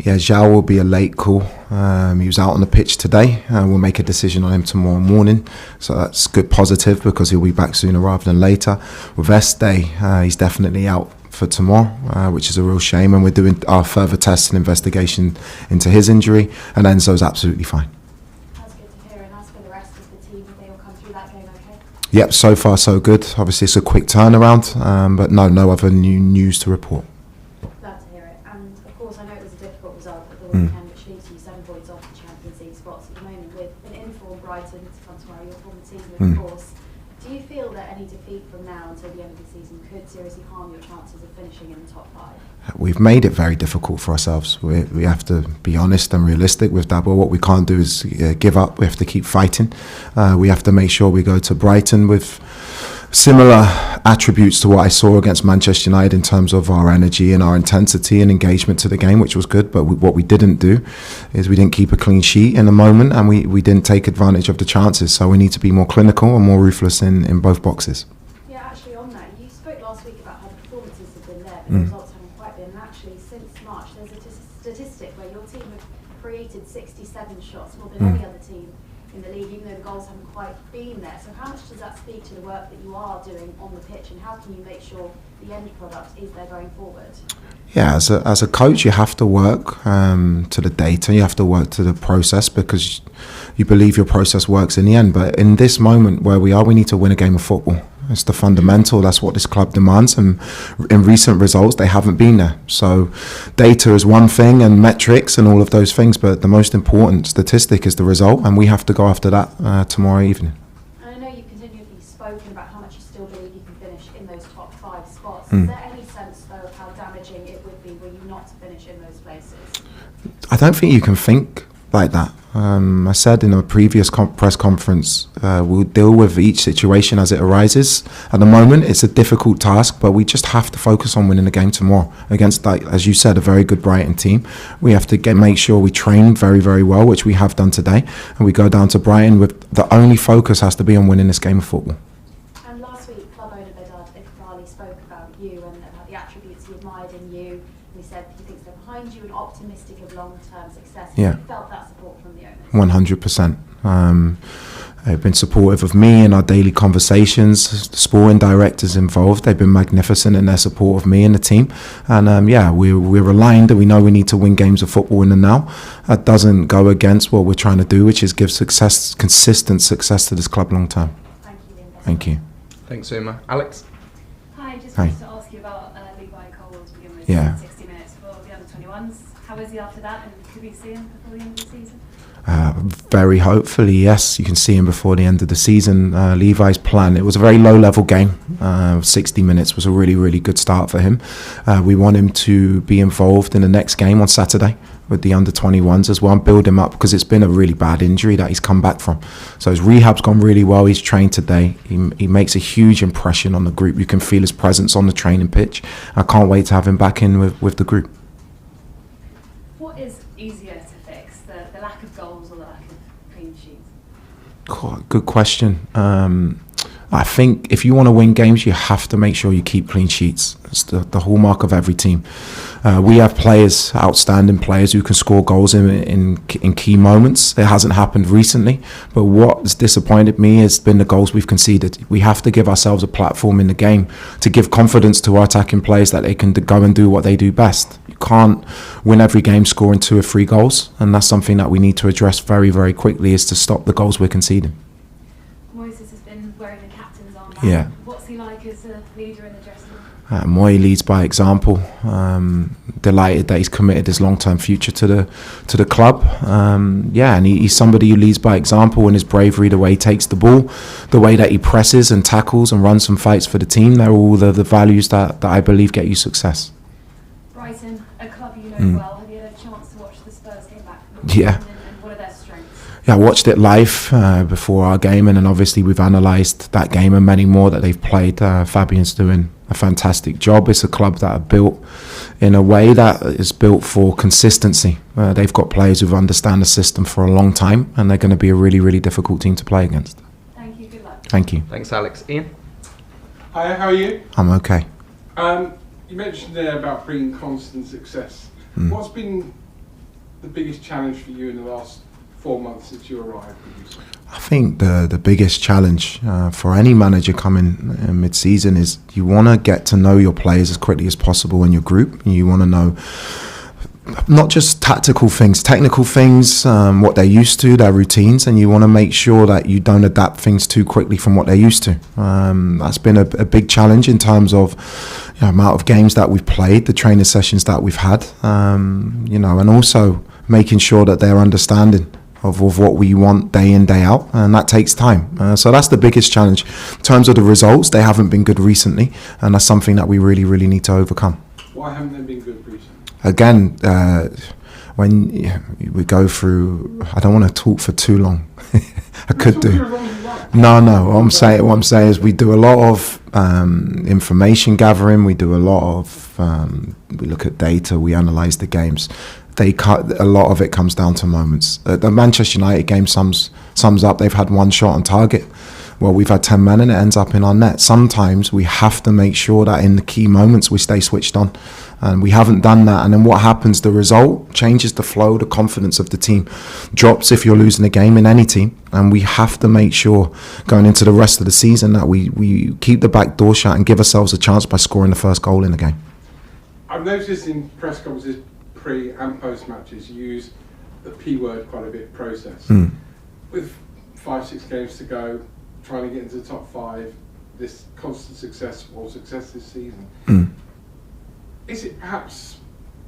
Yeah, Zhao will be a late call. He was out on the pitch today. We'll make a decision on him tomorrow morning. So that's good positive because he'll be back sooner rather than later. With Este, he's definitely out for tomorrow, which is a real shame. And we're doing our further tests and investigation into his injury. And Enzo's absolutely fine. That's good to hear. And as for the rest of the team, they all come through that game okay? Yep, so far so good. Obviously it's a quick turnaround, but no other new news to report. Glad to hear it. And of course, I know it was a difficult result at the weekend, which leaves you 7 points off the Champions League spots at the moment with an informed Brighton to come tomorrow, your former team, of course. Do you feel that any defeat from now until the end of the season could seriously harm your chances of finishing in the top 5? We've made it very difficult for ourselves. We have to be honest and realistic with that. But what we can't do is give up. We have to keep fighting. We have to make sure we go to Brighton with similar attributes to what I saw against Manchester United in terms of our energy and our intensity and engagement to the game, which was good. But what we didn't do is we didn't keep a clean sheet in the moment, and we didn't take advantage of the chances. So we need to be more clinical and more ruthless in both boxes. Yeah, actually on that, you spoke last week about how the performances have been there, but the results haven't quite been. And actually, since March, there's a statistic where your team have created 67 shots, more than any other team in the league, even though the goals haven't quite been there. So how much does that speak to the work that you are doing on the pitch, and how can you make sure the end product is there going forward? Yeah, as a coach, you have to work to the data, you have to work to the process because you believe your process works in the end. But in this moment where we are, we need to win a game of football. It's the fundamental. That's what this club demands, and in recent results they haven't been there. So data is one thing and metrics and all of those things, but the most important statistic is the result, and we have to go after that tomorrow evening. And I know you've continually spoken about how much you still believe you can finish in those top 5 spots. Is there any sense though of how damaging it would be were you not to finish in those places? I don't think you can think like that. I said in a previous press conference, we'll deal with each situation as it arises. At the moment, it's a difficult task, but we just have to focus on winning the game tomorrow against, like, as you said, a very good Brighton team. We have to make sure we train very, very well, which we have done today, and we go down to Brighton with the only focus has to be on winning this game of football. And last week, club owner Bedard Iqbali spoke about you and about the attributes he admired in you. He said he thinks they're behind you and optimistic of long-term success. Yeah. You felt that support from the owners? 100%. They've been supportive of me in our daily conversations. The sporting directors involved, they've been magnificent in their support of me and the team. And we're aligned, and we know we need to win games of football in the now. That doesn't go against what we're trying to do, which is give consistent success to this club long term. Thank you, Ian. Thank you. Thanks, Uma. Alex? Hi, just Hi. wanted to ask you about Levi Cole to begin with. Yeah. 60 minutes for the under-21s. How is he after that, and could we see him before the end of the season? Very hopefully, yes. You can see him before the end of the season. Levi's plan, it was a very low-level game. 60 minutes was a really, really good start for him. We want him to be involved in the next game on Saturday with the under-21s as well, and build him up because it's been a really bad injury that he's come back from. So his rehab's gone really well. He's trained today. He makes a huge impression on the group. You can feel his presence on the training pitch. I can't wait to have him back in with the group. What is easier to fix, the lack of goals or the lack of clean sheets? Good question. I think if you want to win games, you have to make sure you keep clean sheets. It's the hallmark of every team. We have players, outstanding players, who can score goals in key moments. It hasn't happened recently, but what's disappointed me has been the goals we've conceded. We have to give ourselves a platform in the game to give confidence to our attacking players that they can go and do what they do best. You can't win every game scoring 2 or 3 goals, and that's something that we need to address very, very quickly, is to stop the goals we're conceding. Moises has been wearing the captain's armband. Yeah. What's he like as a leader in the dressing room? Moy leads by example. Delighted that he's committed his long-term future to the club. And he's somebody who leads by example in his bravery, the way he takes the ball, the way that he presses and tackles and runs and fights for the team. They're all the values that I believe get you success. Brighton, a club you know well. Have you had a chance to watch the Spurs game back? Yeah. And what are their strengths? Yeah, I watched it live before our game, and then obviously we've analysed that game and many more that they've played. Fabian's doing a fantastic job. It's a club that are built in a way that is built for consistency. They've got players who understand the system for a long time, and they're going to be a really, really difficult team to play against. Thank you, good luck. Thank you. Thanks, Alex. Ian? Hi, how are you? I'm okay. You mentioned there about bringing constant success. What's been the biggest challenge for you in the last 4 months since you arrived? Would you say? I think the biggest challenge for any manager coming mid-season is you want to get to know your players as quickly as possible in your group. You want to know not just tactical things, technical things, what they're used to, their routines, and you want to make sure that you don't adapt things too quickly from what they're used to. That's been a big challenge in terms of amount of games that we've played, the training sessions that we've had, and also making sure that they're understanding of what we want day in, day out, and that takes time. So that's the biggest challenge. In terms of the results, they haven't been good recently, and that's something that we really, really need to overcome. Why haven't they been good recently? Again, when we go through, I don't want to talk for too long. I could do. No. What I'm saying is we do a lot of information gathering. We do a lot of. We look at data. We analyse the games. A lot of it comes down to moments. The Manchester United game sums up. They've had one shot on target. Well, we've had 10 men and it ends up in our net. Sometimes we have to make sure that in the key moments we stay switched on. And we haven't done that. And then what happens? The result changes the flow, the confidence of the team drops if you're losing a game in any team. And we have to make sure going into the rest of the season that we keep the back door shut and give ourselves a chance by scoring the first goal in the game. I've noticed in press conferences, pre and post matches, you use the P word quite a bit, process. With 5-6 games to go, trying to get into the top 5, this constant success this season. Is it perhaps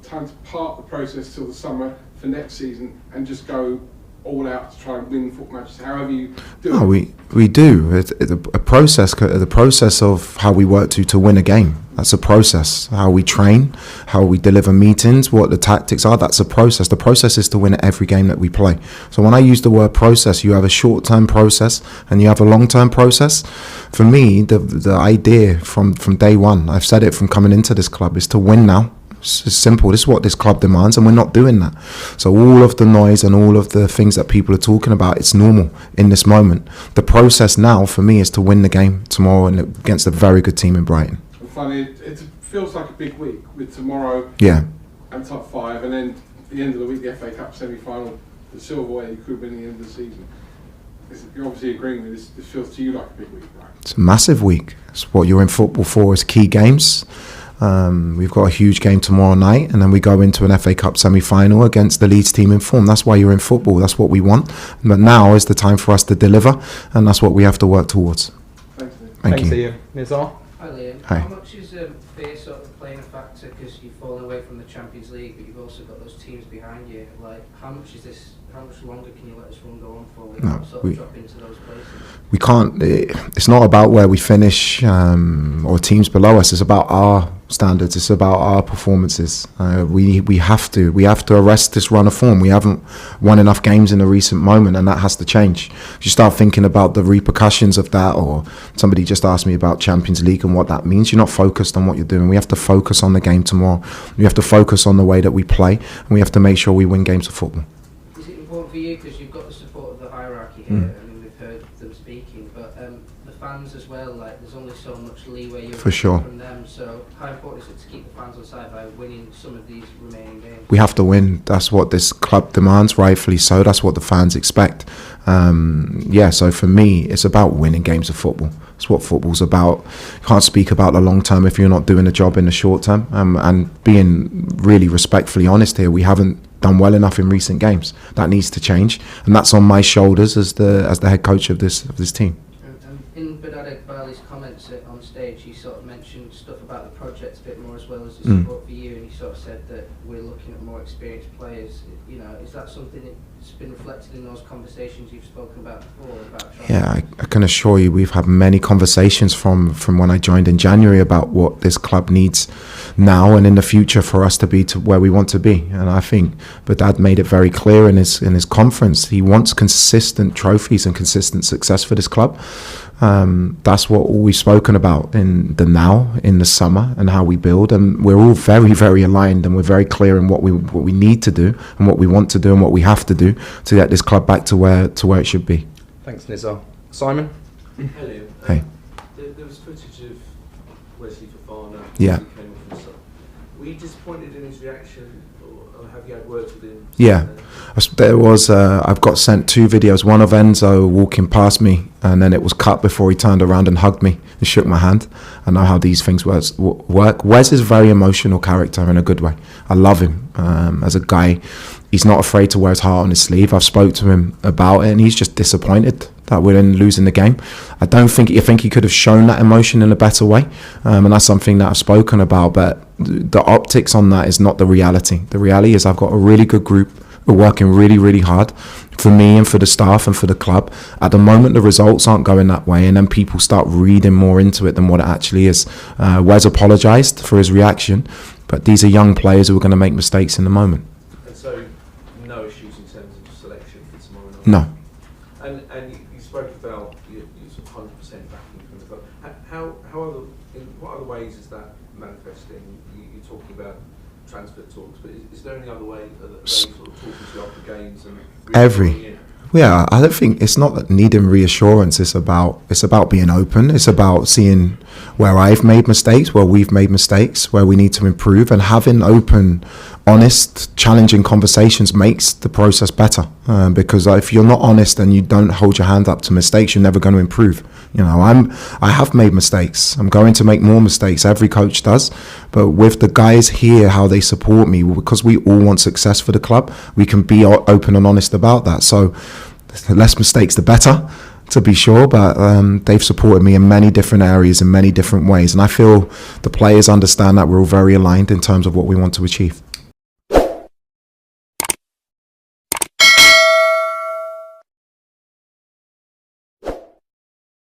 time to park the process till the summer for next season and just go all out to try and win football matches, however you do it? We do. It's a process, the process of how we work to win a game. That's a process. How we train, how we deliver meetings, what the tactics are, that's a process. The process is to win every game that we play. So when I use the word process, you have a short-term process and you have a long-term process. For me, the idea from day one, I've said it from coming into this club, is to win now. It's simple. This is what this club demands, and we're not doing that. So all of the noise and all of the things that people are talking about, it's normal in this moment. The process now for me is to win the game tomorrow against a very good team in Brighton. Funny, it feels like a big week with tomorrow and top 5, and then at the end of the week the FA Cup semi-final, the silverware you could win at the end of the season. You're obviously agreeing with this. This feels to you like a big week, right? It's a massive week. It's what you're in football for, is key games. We've got a huge game tomorrow night, and then we go into an FA Cup semi-final against the Leeds team in form. That's why you're in football. That's what we want. But now is the time for us to deliver, and that's what we have to work towards. Thanks, Nick. Thank you. Ian. Nizar? Hi Liam. Hi. How much is fear sort of playing a factor, because you've fallen away from the Champions League, but you've also got those teams behind you? Like, how much longer can you let this run go on for without sort of dropping into those places? We can't. It's not about where we finish or teams below us. It's about our standards. It's about our performances. We have to arrest this run of form. We haven't won enough games in a recent moment, and that has to change. If you start thinking about the repercussions of that, or somebody just asked me about Champions League and what that means, you're not focused on what you're doing. We have to focus on the game tomorrow. We have to focus on the way that we play, and we have to make sure we win games of football. Is it important for you, because you've got the support of the hierarchy here, and we've heard them speaking, but the fans as well, like, there's only so much leeway you're For sure. from them, so how important is it to keep the fans on side by winning some of these remaining games? We have to win. That's what this club demands, rightfully so. That's what the fans expect. So for me, it's about winning games of football. It's what football's about. You can't speak about the long term if you're not doing the job in the short term. And being really respectfully honest here, we haven't done well enough in recent games. That needs to change, and that's on my shoulders as the head coach of this team. In Badadek Bali's comments on stage, he sort of mentioned stuff about the project a bit more, as well as the support for you, and he sort of said that we're looking at more experienced players. You know, is that something that's been reflected in those conversations you've spoken about before? I can assure you we've had many conversations from when I joined in January about what this club needs now and in the future for us to be to where we want to be. And I think Badad made it very clear in his conference. He wants consistent trophies and consistent success for this club. That's what we've spoken about in the now, in the summer, and how we build. And we're all very, very aligned, and we're very clear in what we need to do and what we want to do and what we have to do to get this club back to where it should be. Thanks, Nizar. Simon? Hello. Hey. There was footage of Wesley Fofana. Yeah. Were you disappointed in his reaction, or have you had words with him? Yeah. There was, I've got sent 2 videos, one of Enzo walking past me, and then it was cut before he turned around and hugged me and shook my hand. I know how these things work. Wes is a very emotional character in a good way. I love him as a guy. He's not afraid to wear his heart on his sleeve. I've spoke to him about it, and he's just disappointed that we're losing the game. I think he could have shown that emotion in a better way, and that's something that I've spoken about. But the optics on that is not the reality. The reality is I've got a really good group. We're working really, really hard for me and for the staff and for the club. At the moment, the results aren't going that way, and then people start reading more into it than what it actually is. Wes apologised for his reaction, but these are young players who are going to make mistakes in the moment. And so, no issues in terms of selection for tomorrow night? No. And you spoke about your sort of 100% backing from the club. What other ways is that manifesting? You're talking about transfer talks, but is there any other way that they sort of talking to you after games and Yeah, I don't think it's not needing reassurance. It's about being open. It's about seeing where I've made mistakes, where we've made mistakes, where we need to improve, and having open, honest, challenging conversations makes the process better. Because if you're not honest and you don't hold your hand up to mistakes, you're never going to improve. I have made mistakes. I'm going to make more mistakes. Every coach does. But with the guys here, how they support me, because we all want success for the club, we can be open and honest about that. So the less mistakes, the better, to be sure. But they've supported me in many different areas, in many different ways. And I feel the players understand that we're all very aligned in terms of what we want to achieve.